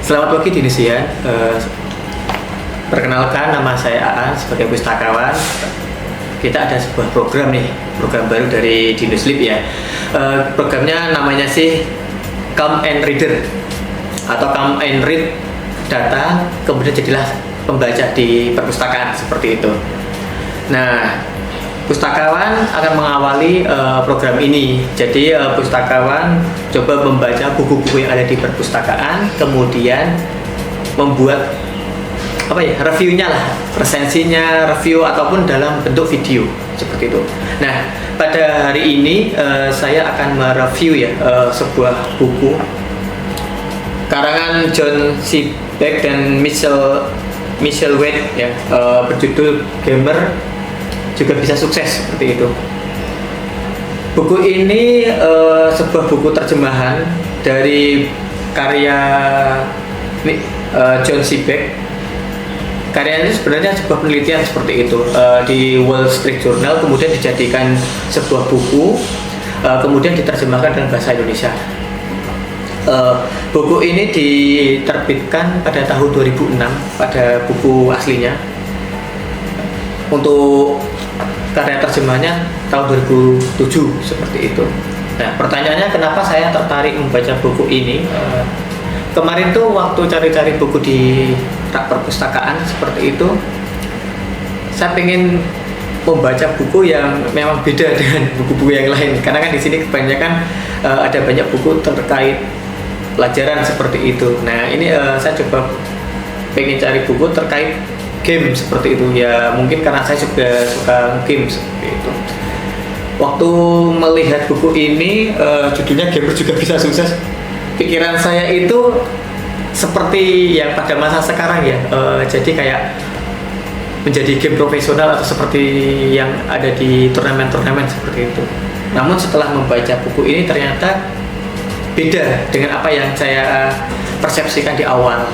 Selamat pagi Dinisian. Perkenalkan, nama saya Aan sebagai pustakawan. Kita ada sebuah program nih, program baru dari Dinoslip ya. Programnya namanya sih Come and Reader atau Come and Read Data, kemudian jadilah pembaca di perpustakaan seperti itu. Nah, pustakawan akan mengawali program ini. Jadi pustakawan coba membaca buku-buku yang ada di perpustakaan, kemudian membuat reviewnya lah, resensinya, review ataupun dalam bentuk video seperti itu. Nah, pada hari ini saya akan mereview ya sebuah buku karangan John Sebeck dan Michelle Wade ya, berjudul Gamer Juga Bisa Sukses seperti itu. Buku ini sebuah buku terjemahan dari karya John Sebeck. Karyanya sebenarnya sebuah penelitian seperti itu di Wall Street Journal, kemudian dijadikan sebuah buku, kemudian diterjemahkan dalam bahasa Indonesia. Buku ini diterbitkan pada tahun 2006 pada buku aslinya. Untuk karya terjemahnya tahun 2007 seperti itu. Nah, pertanyaannya kenapa saya tertarik membaca buku ini? Kemarin tuh waktu cari-cari buku di rak perpustakaan seperti itu, saya pengen membaca buku yang memang beda dengan buku-buku yang lain. Karena kan di sini kebanyakan ada banyak buku terkait pelajaran seperti itu. Nah, ini saya coba pengen cari buku terkait game seperti itu ya, mungkin karena saya juga suka game seperti itu. Waktu melihat buku ini judulnya Gamer Juga Bisa Sukses, pikiran saya itu seperti yang pada masa sekarang ya, jadi kayak menjadi game profesional atau seperti yang ada di turnamen-turnamen seperti itu. Namun setelah membaca buku ini ternyata beda dengan apa yang saya persepsikan di awal.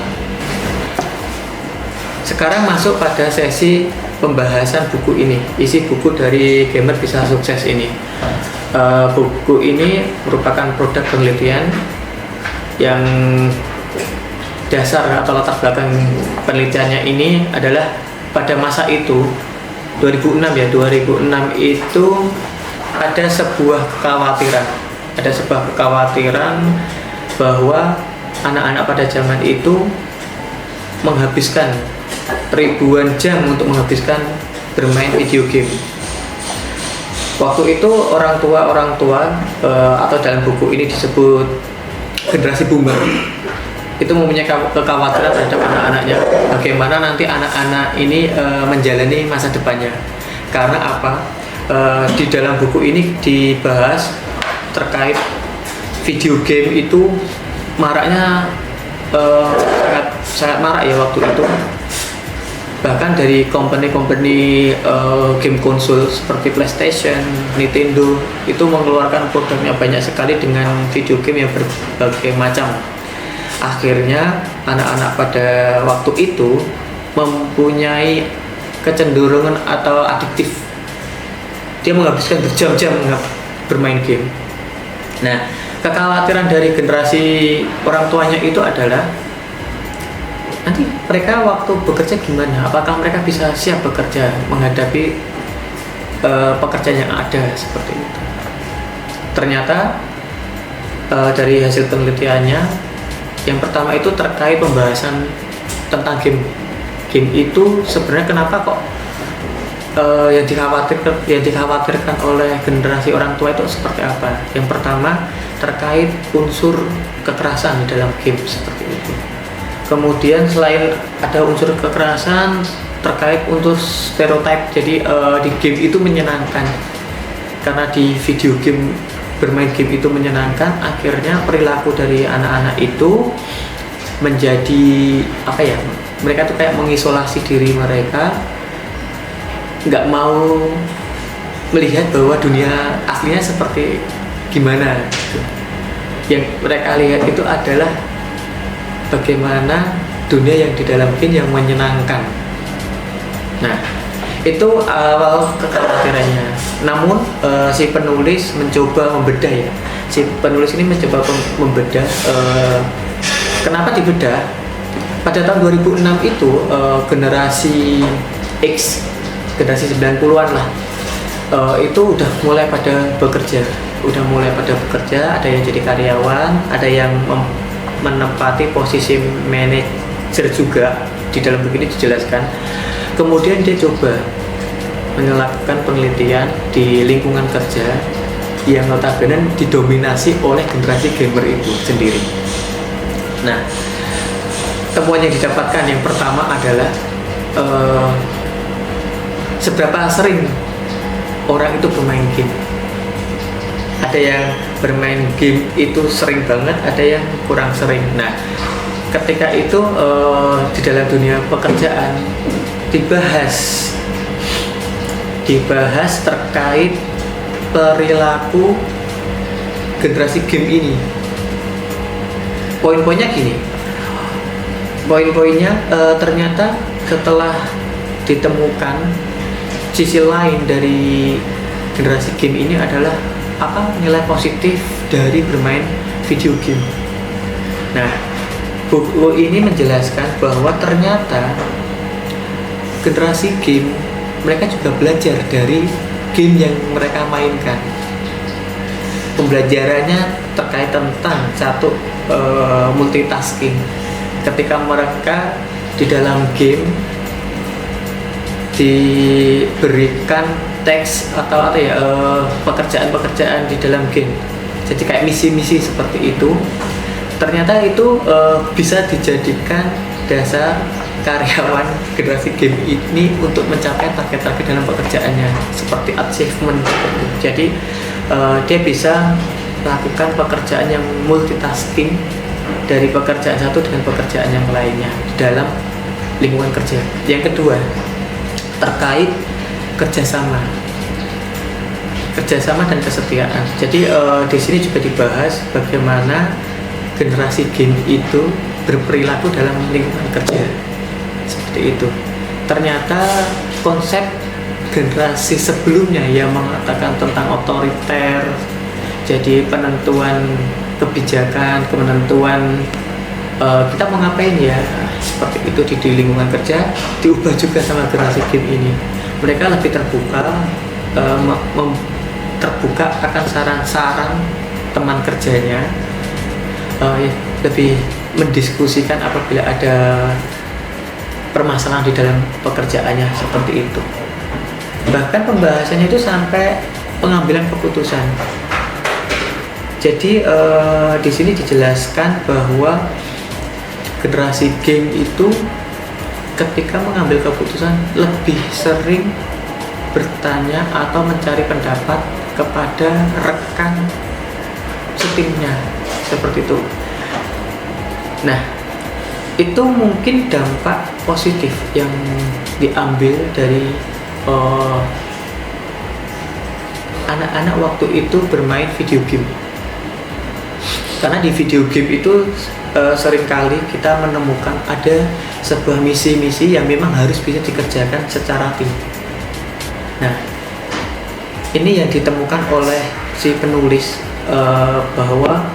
Sekarang masuk pada sesi pembahasan buku ini, isi buku dari Gamer Bisa Sukses ini. Buku ini merupakan produk penelitian yang dasar atau latar belakang penelitiannya ini adalah pada masa itu 2006 ya, 2006 itu ada sebuah kekhawatiran bahwa anak-anak pada zaman itu menghabiskan ribuan jam untuk menghabiskan bermain video game. Waktu itu orang tua atau dalam buku ini disebut generasi boomer itu mempunyai kekhawatiran terhadap anak-anaknya, bagaimana nanti anak-anak ini menjalani masa depannya. Karena apa? Di dalam buku ini dibahas terkait video game itu maraknya, sangat marak ya waktu itu. Bahkan dari company game konsol seperti PlayStation, Nintendo itu mengeluarkan produknya banyak sekali dengan video game yang berbagai macam. Akhirnya anak-anak pada waktu itu mempunyai kecenderungan atau adiktif. Dia menghabiskan berjam-jam bermain game. Nah, kekhawatiran dari generasi orang tuanya itu adalah nanti mereka waktu bekerja gimana? Apakah mereka bisa siap bekerja menghadapi pekerjaan yang ada seperti itu? Ternyata dari hasil penelitiannya, yang pertama itu terkait pembahasan tentang game. Game itu sebenarnya kenapa kok yang dikhawatirkan oleh generasi orang tua itu seperti apa? Yang pertama terkait unsur kekerasan di dalam game seperti itu. Kemudian selain ada unsur kekerasan, terkait unsur stereotip. Jadi di game itu menyenangkan, karena di video game bermain game itu menyenangkan, akhirnya perilaku dari anak-anak itu menjadi mereka tuh kayak mengisolasi diri mereka, nggak mau melihat bahwa dunia aslinya seperti gimana. Yang mereka lihat itu adalah bagaimana dunia yang di dalam game yang menyenangkan. Nah, itu awal kekhawatirannya. Namun si penulis mencoba membedah ya. Si penulis ini mencoba membedah. Kenapa dibedah? pada tahun 2006 itu generasi X, generasi 90-an lah, itu udah mulai pada bekerja, ada yang jadi karyawan, ada yang menempati posisi manajer juga. Di dalam buku ini dijelaskan. Kemudian dia coba melakukan penelitian di lingkungan kerja yang notabene didominasi oleh generasi gamer itu sendiri. Nah, temuan yang didapatkan yang pertama adalah seberapa sering orang itu bermain game. Ada yang bermain game itu sering banget, ada yang kurang sering. Nah, ketika itu di dalam dunia pekerjaan dibahas terkait perilaku generasi game ini. Poin-poinnya gini, ternyata setelah ditemukan sisi lain dari generasi game ini adalah apa nilai positif dari bermain video game. Nah, buku ini menjelaskan bahwa ternyata generasi game mereka juga belajar dari game yang mereka mainkan. Pembelajarannya terkait tentang satu multitasking. Ketika mereka di dalam game diberikan teks atau pekerjaan-pekerjaan di dalam game, jadi kayak misi-misi seperti itu, ternyata itu bisa dijadikan dasar karyawan generasi game ini untuk mencapai target-target dalam pekerjaannya, seperti achievement. Jadi dia bisa melakukan pekerjaan yang multitasking dari pekerjaan satu dengan pekerjaan yang lainnya di dalam lingkungan kerja. Yang kedua, terkait kerjasama dan kesetiaan. Jadi di sini juga dibahas bagaimana generasi game itu berperilaku dalam lingkungan kerja seperti itu. Ternyata konsep generasi sebelumnya yang mengatakan tentang otoriter, jadi penentuan kebijakan, kita mau ngapain ya, seperti itu di lingkungan kerja, diubah juga sama generasi game ini. Mereka lebih terbuka, terbuka akan saran-saran teman kerjanya, lebih mendiskusikan apabila ada permasalahan di dalam pekerjaannya, seperti itu. Bahkan pembahasannya itu sampai pengambilan keputusan. Jadi di sini dijelaskan bahwa generasi game itu ketika mengambil keputusan lebih sering bertanya atau mencari pendapat kepada rekan setimnya, seperti itu. Nah, itu mungkin dampak positif yang diambil dari anak-anak waktu itu bermain video game. Karena di video game itu seringkali kita menemukan ada sebuah misi-misi yang memang harus bisa dikerjakan secara tim. Nah, ini yang ditemukan oleh si penulis, bahwa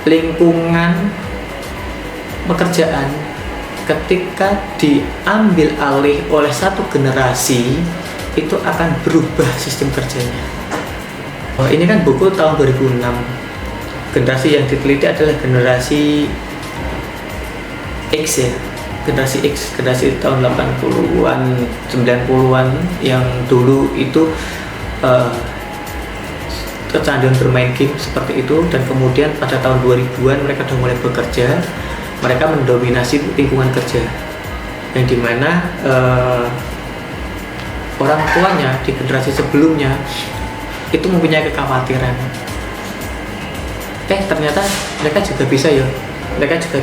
lingkungan pekerjaan ketika diambil alih oleh satu generasi itu akan berubah sistem kerjanya. Ini kan buku tahun 2006. Generasi yang diteliti adalah generasi X ya, generasi tahun 80-an, 90-an yang dulu itu kecanduan bermain game seperti itu, dan kemudian pada tahun 2000-an mereka sudah mulai bekerja, mereka mendominasi lingkungan kerja, yang dimana orang tuanya di generasi sebelumnya itu mempunyai kekhawatiran, ternyata mereka juga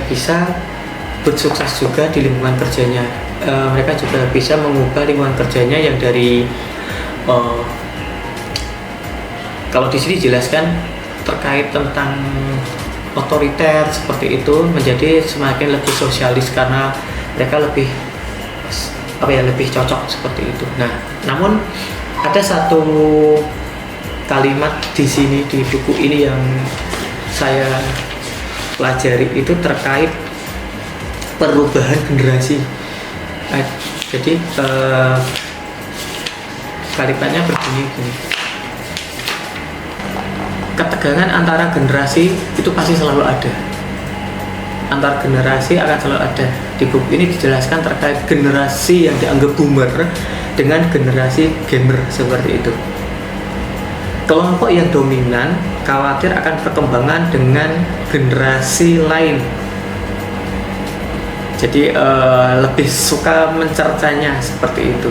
bisa bersukses juga di lingkungan kerjanya. Mereka juga bisa mengubah lingkungan kerjanya yang dari kalau di sini dijelaskan terkait tentang otoriter seperti itu menjadi semakin lebih sosialis karena mereka lebih cocok seperti itu. Nah, namun ada satu kalimat di sini di buku ini yang saya pelajari itu terkait perubahan generasi. Jadi kalimatnya begini gini. Ketegangan antara generasi itu pasti selalu ada. Antar generasi akan selalu ada. Di buku ini dijelaskan terkait generasi yang dianggap boomer dengan generasi gamer seperti itu. Kelompok yang dominan khawatir akan perkembangan dengan generasi lain. Jadi lebih suka mencercanya seperti itu.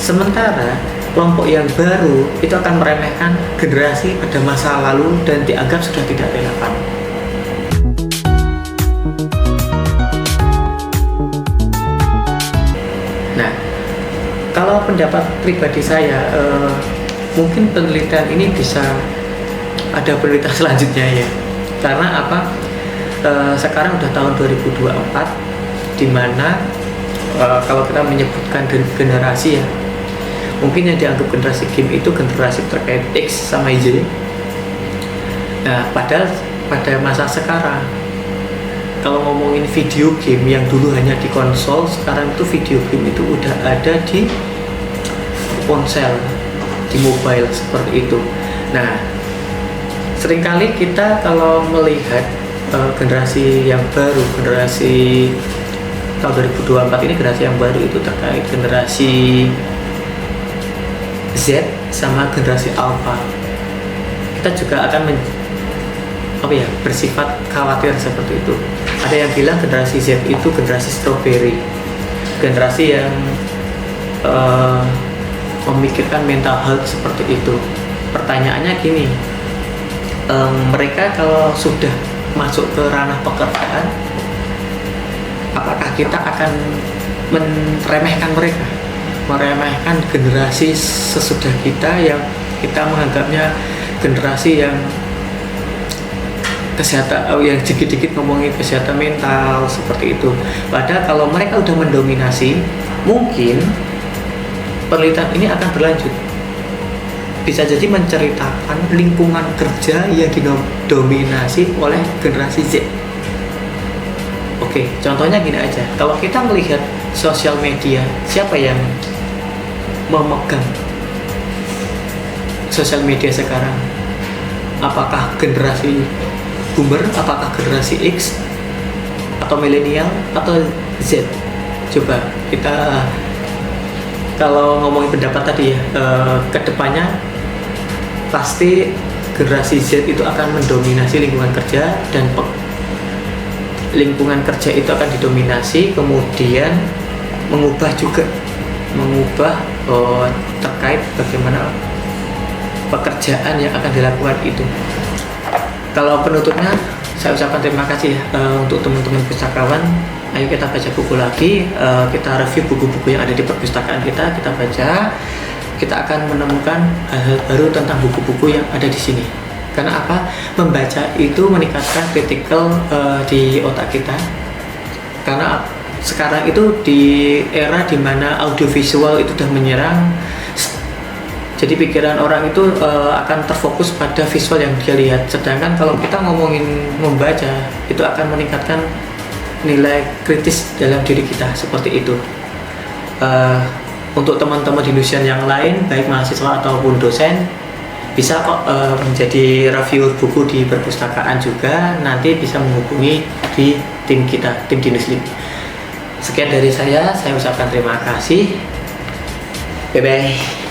Sementara kelompok yang baru itu akan meremehkan generasi pada masa lalu dan dianggap sudah tidak relevan. Nah, kalau pendapat pribadi saya, mungkin penelitian ini bisa ada penelitian selanjutnya ya. Karena apa? Sekarang udah tahun 2024, di mana kalau kita menyebutkan generasi ya, mungkin yang dianggap generasi game itu generasi terkait X sama Y. Nah, padahal pada masa sekarang, kalau ngomongin video game yang dulu hanya di konsol, sekarang itu video game itu udah ada di ponsel, di mobile seperti itu. Nah, seringkali kita kalau melihat generasi yang baru, generasi tahun 2024 ini, generasi yang baru itu terkait generasi Z sama generasi Alpha, kita juga akan bersifat khawatir seperti itu. Ada yang bilang generasi Z itu generasi strawberry, generasi yang memikirkan mental health seperti itu. Pertanyaannya gini, mereka kalau sudah masuk ke ranah pekerjaan, apakah kita akan meremehkan mereka, meremehkan generasi sesudah kita yang kita menganggapnya generasi yang kesehatan, yang dikit-dikit ngomongin kesehatan mental seperti itu. Padahal kalau mereka udah mendominasi, mungkin penelitian ini akan berlanjut. Bisa jadi menceritakan lingkungan kerja yang didominasi oleh generasi Z. Oke, contohnya gini aja. Kalau kita melihat sosial media, siapa yang memegang sosial media sekarang? Apakah generasi boomer, apakah generasi X, atau milenial, atau Z? Coba kita, kalau ngomongin pendapat tadi ya, kedepannya pasti generasi Z itu akan mendominasi lingkungan kerja, dan lingkungan kerja itu akan didominasi, kemudian mengubah terkait bagaimana pekerjaan yang akan dilakukan itu. Kalau penutupnya, saya ucapkan terima kasih ya untuk teman-teman pustakawan. Ayo kita baca buku lagi, kita review buku-buku yang ada di perpustakaan kita baca. Kita akan menemukan hal-hal baru tentang buku-buku yang ada di sini. Karena apa? Membaca itu meningkatkan critical di otak kita. Karena sekarang itu di era dimana audiovisual itu sudah menyerang, jadi pikiran orang itu akan terfokus pada visual yang dia lihat. Sedangkan kalau kita ngomongin membaca, itu akan meningkatkan nilai kritis dalam diri kita, seperti itu. Untuk teman-teman di Indonesian yang lain, baik mahasiswa ataupun dosen, bisa kok menjadi reviewer buku di perpustakaan juga. Nanti bisa menghubungi di tim kita, tim Dinuslim. Sekian dari saya ucapkan terima kasih. Bye bye.